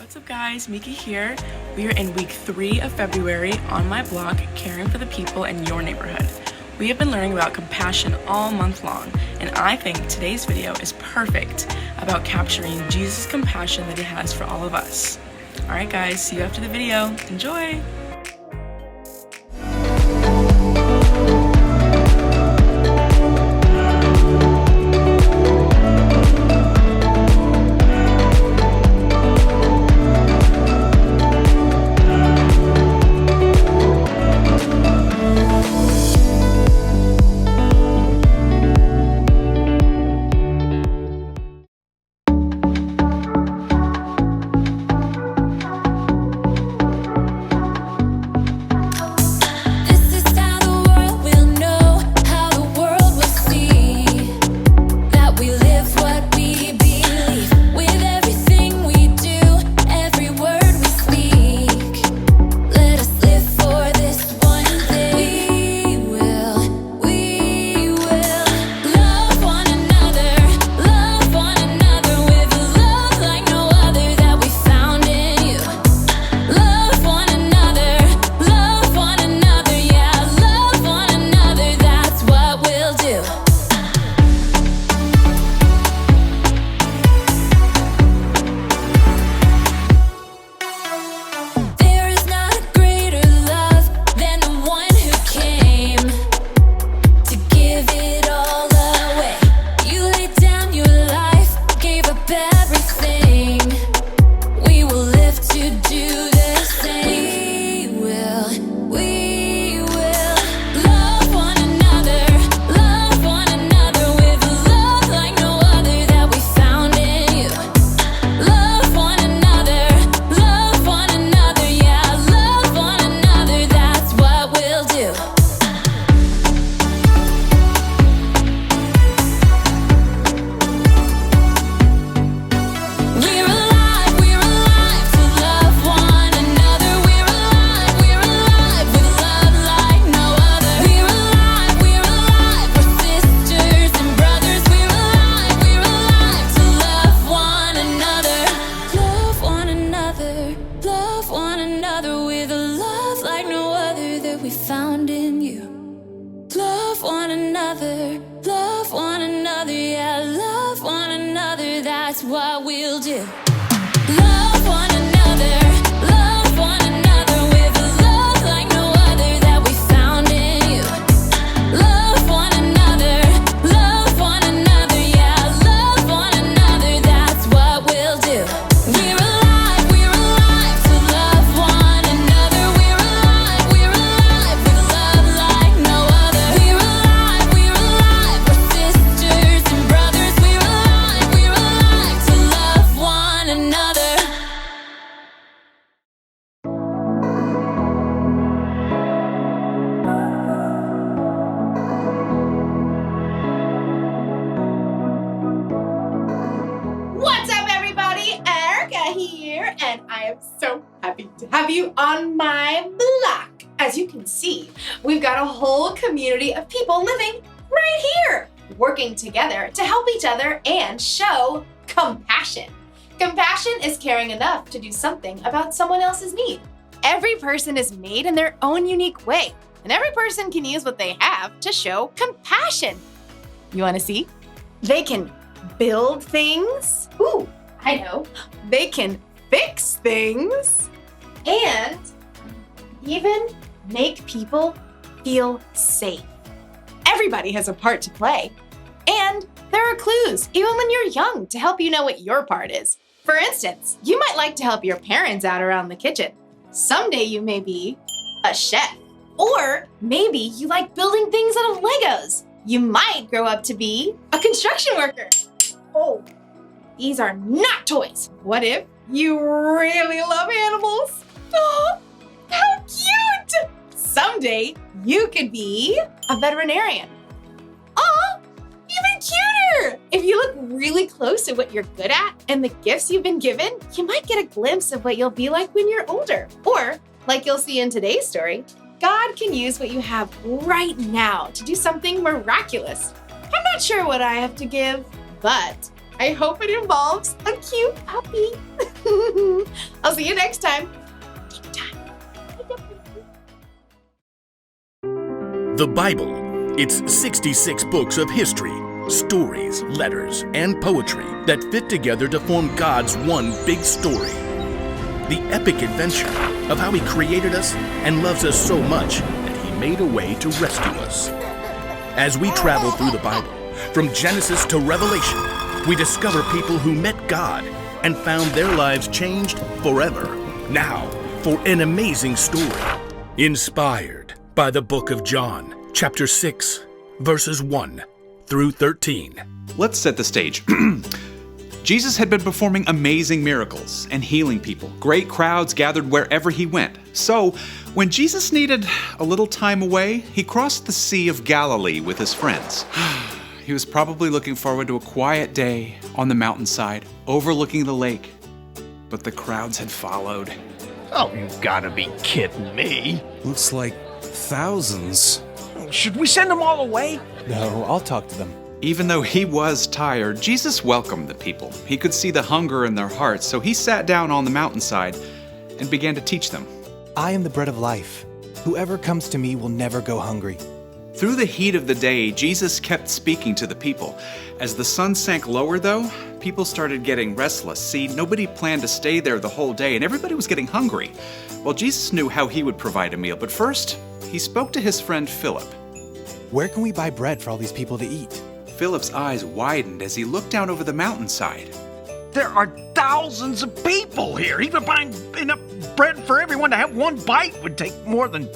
What's up guys, Miki here. We are in week 3 of February on my blog, Caring for the People in Your Neighborhood. We have been learning about compassion all month long, and I think today's video is perfect about capturing Jesus' compassion that he has for all of us. Alright guys, see you after the video. Enjoy! That's what we'll do. Love one another, love one another with a love like no other that we found in you. Love one another, yeah, love one another, that's what we'll do. We're alive to love one another. We're alive with love like no other. We're alive, we're sisters and brothers. We're alive to love one another. What's up, everybody? Erica here, and I am so happy to have you on my block. As you can see, we've got a whole community of people living right here, working together to help each other and show compassion. Compassion is caring enough to do something about someone else's need. Every person is made in their own unique way, and every person can use what they have to show compassion. You want to see? They can build things. Ooh, I know. They can fix things and even make people feel safe. Everybody has a part to play. And there are clues, even when you're young, to help you know what your part is. For instance, you might like to help your parents out around the kitchen. Someday you may be a chef. Or maybe you like building things out of Legos. You might grow up to be a construction worker. Oh, these are not toys. What if you really love animals? Oh, how cute! Someday you could be a veterinarian. Oh, even cuter! If you look really close at what you're good at and the gifts you've been given, you might get a glimpse of what you'll be like when you're older. Or, like you'll see in today's story, God can use what you have right now to do something miraculous. I'm not sure what I have to give, but I hope it involves a cute puppy. I'll see you next time. The Bible. It's 66 books of history, stories, letters, and poetry that fit together to form God's one big story. The epic adventure of how He created us and loves us so much that He made a way to rescue us. As we travel through the Bible, from Genesis to Revelation, we discover people who met God and found their lives changed forever. Now, for an amazing story, inspired by the book of John, chapter 6, verses 1 through 13. Let's set the stage. Jesus had been performing amazing miracles and healing people. Great crowds gathered wherever He went. So, when Jesus needed a little time away, He crossed the Sea of Galilee with His friends. He was probably looking forward to a quiet day on the mountainside, overlooking the lake. But the crowds had followed. Oh, you've got to be kidding me. Looks like thousands. Should we send them all away? No, I'll talk to them. Even though He was tired, Jesus welcomed the people. He could see the hunger in their hearts, so He sat down on the mountainside and began to teach them. I am the bread of life. Whoever comes to me will never go hungry. Through the heat of the day, Jesus kept speaking to the people. As the sun sank lower, though, people started getting restless. See, nobody planned to stay there the whole day, and everybody was getting hungry. Well, Jesus knew how He would provide a meal, but first, He spoke to His friend Philip. Where can we buy bread for all these people to eat? Philip's eyes widened as he looked down over the mountainside. There are thousands of people here. Even buying enough bread for everyone to have one bite would take more than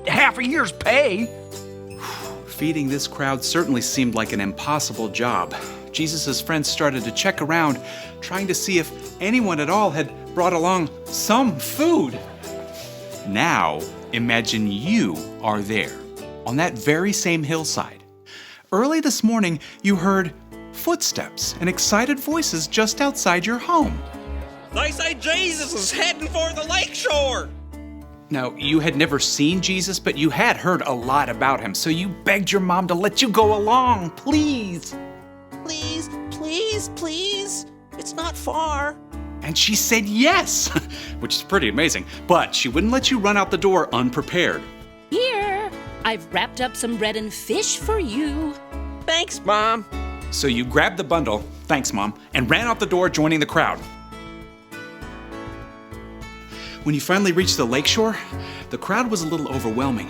half a year's pay. Feeding this crowd certainly seemed like an impossible job. Jesus' friends started to check around, trying to see if anyone at all had brought along some food. Now, imagine you are there, on that very same hillside. Early this morning, you heard footsteps and excited voices just outside your home. They say Jesus is heading for the lakeshore. Now, you had never seen Jesus, but you had heard a lot about Him, so you begged your mom to let you go along, please. Please, please, please. It's not far. And she said yes, which is pretty amazing, but she wouldn't let you run out the door unprepared. Here, I've wrapped up some bread and fish for you. Thanks, Mom. So you grabbed the bundle, thanks Mom, and ran out the door, joining the crowd. When you finally reached the lakeshore, the crowd was a little overwhelming.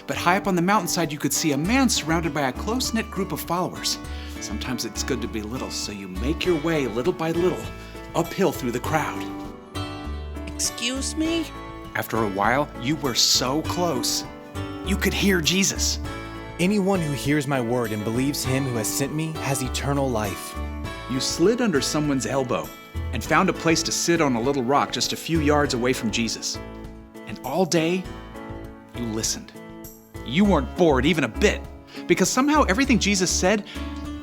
But high up on the mountainside, you could see a man surrounded by a close-knit group of followers. Sometimes it's good to be little, so you make your way little by little uphill through the crowd. Excuse me? After a while, you were so close. You could hear Jesus. Anyone who hears my word and believes Him who has sent me has eternal life. You slid under someone's elbow and found a place to sit on a little rock just a few yards away from Jesus. And all day, you listened. You weren't bored even a bit, because somehow everything Jesus said,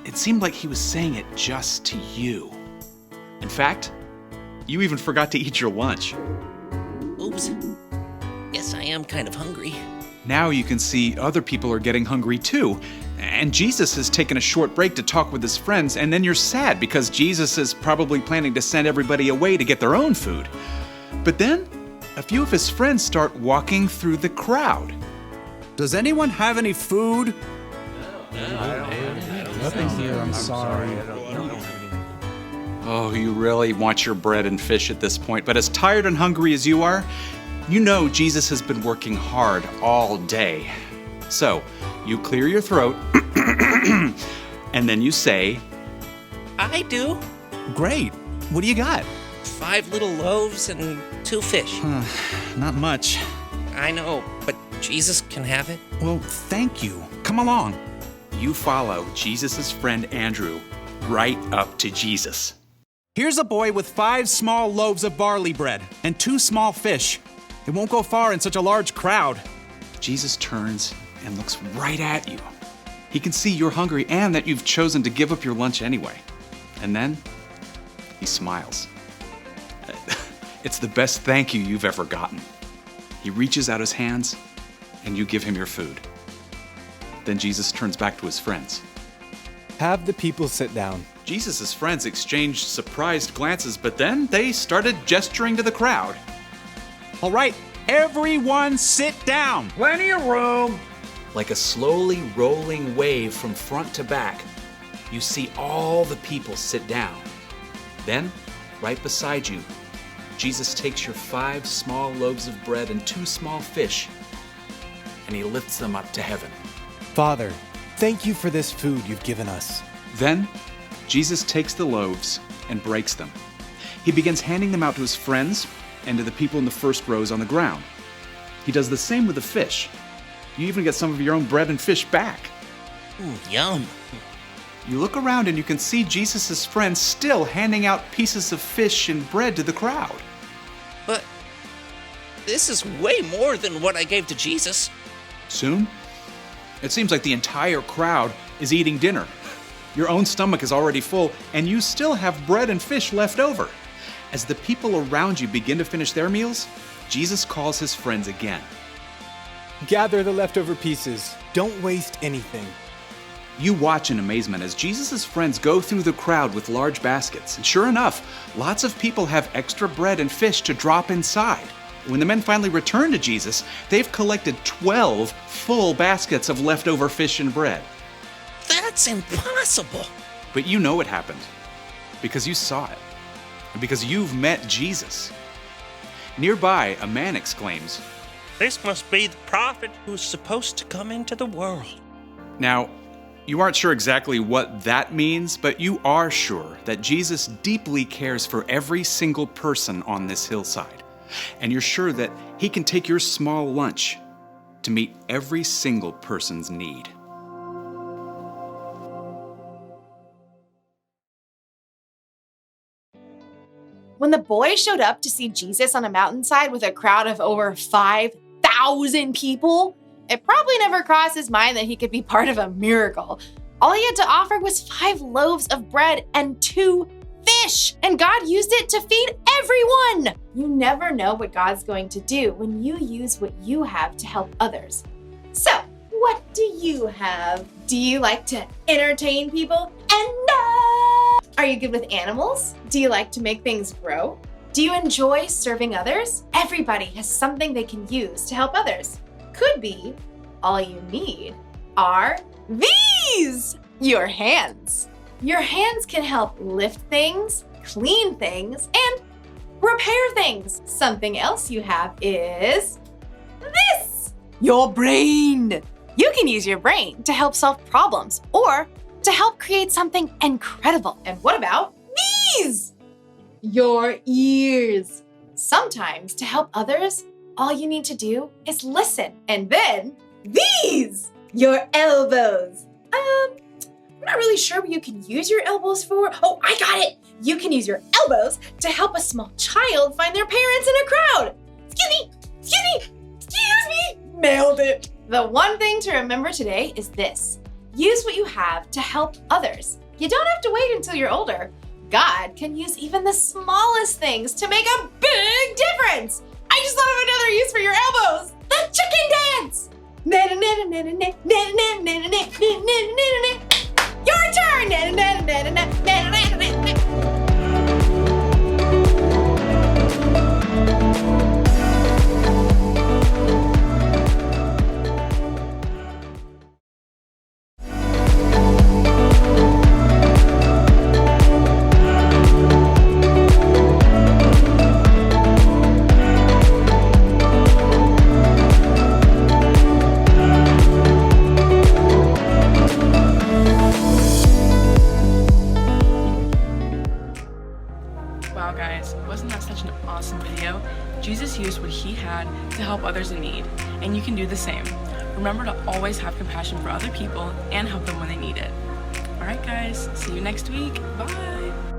it seemed like He was saying it just to you. In fact, you even forgot to eat your lunch. Oops. Guess I am kind of hungry. Now you can see other people are getting hungry too. And Jesus has taken a short break to talk with His friends, and then you're sad because Jesus is probably planning to send everybody away to get their own food. But then, a few of His friends start walking through the crowd. Does anyone have any food? Nothing here, I'm sorry. Oh, you really want your bread and fish at this point, but as tired and hungry as you are, you know Jesus has been working hard all day. So, you clear your throat, and then you say, I do. Great. What do you got? 5 little loaves and 2 fish. Not much. I know, but Jesus can have it. Well, thank you. Come along. You follow Jesus' friend Andrew right up to Jesus. Here's a boy with 5 small loaves of barley bread and 2 small fish. It won't go far in such a large crowd. Jesus turns and looks right at you. He can see you're hungry and that you've chosen to give up your lunch anyway. And then he smiles. It's the best thank you you've ever gotten. He reaches out his hands and you give him your food. Then Jesus turns back to His friends. Have the people sit down. Jesus' friends exchanged surprised glances, but then they started gesturing to the crowd. All right, everyone sit down. Plenty of room. Like a slowly rolling wave from front to back, you see all the people sit down. Then, right beside you, Jesus takes your 5 small loaves of bread and 2 small fish, and he lifts them up to heaven. Father, thank you for this food you've given us. Then, Jesus takes the loaves and breaks them. He begins handing them out to his friends and to the people in the first rows on the ground. He does the same with the fish. You even get some of your own bread and fish back. Yum. You look around and you can see Jesus' friends still handing out pieces of fish and bread to the crowd. But this is way more than what I gave to Jesus. Soon, it seems like the entire crowd is eating dinner. Your own stomach is already full, and you still have bread and fish left over. As the people around you begin to finish their meals, Jesus calls his friends again. Gather the leftover pieces. Don't waste anything. You watch in amazement as Jesus' friends go through the crowd with large baskets. And sure enough, lots of people have extra bread and fish to drop inside. When the men finally return to Jesus, they've collected 12 full baskets of leftover fish and bread. That's impossible. But you know it happened because you saw it and because you've met Jesus. Nearby, a man exclaims, This must be the prophet who's supposed to come into the world. Now, you aren't sure exactly what that means, but you are sure that Jesus deeply cares for every single person on this hillside. And you're sure that he can take your small lunch to meet every single person's need. When the boys showed up to see Jesus on a mountainside with a crowd of over 5,000 people, it probably never crossed his mind that he could be part of a miracle. All he had to offer was 5 loaves of bread and 2 fish, and God used it to feed everyone. You never know what God's going to do when you use what you have to help others. So, what do you have? Do you like to entertain people? Are you good with animals? Do you like to make things grow? Do you enjoy serving others? Everybody has something they can use to help others. Could be all you need are these, your hands. Your hands can help lift things, clean things, and repair things. Something else you have is this, your brain. You can use your brain to help solve problems or to help create something incredible. And what about these? Your ears. Sometimes to help others, all you need to do is listen. And then these, your elbows. I'm not really sure what you can use your elbows for. Oh, I got it. You can use your elbows to help a small child find their parents in a crowd. Excuse me. Nailed it. The one thing to remember today is this. Use what you have to help others. You don't have to wait until you're older. God can use even the smallest things to make a big difference. I just thought of another use for your elbows. The chicken dance. Your turn. Wow guys, wasn't that such an awesome video? Jesus used what he had to help others in need, and you can do the same. Remember to always have compassion for other people and help them when they need it. Alright guys, see you next week. Bye!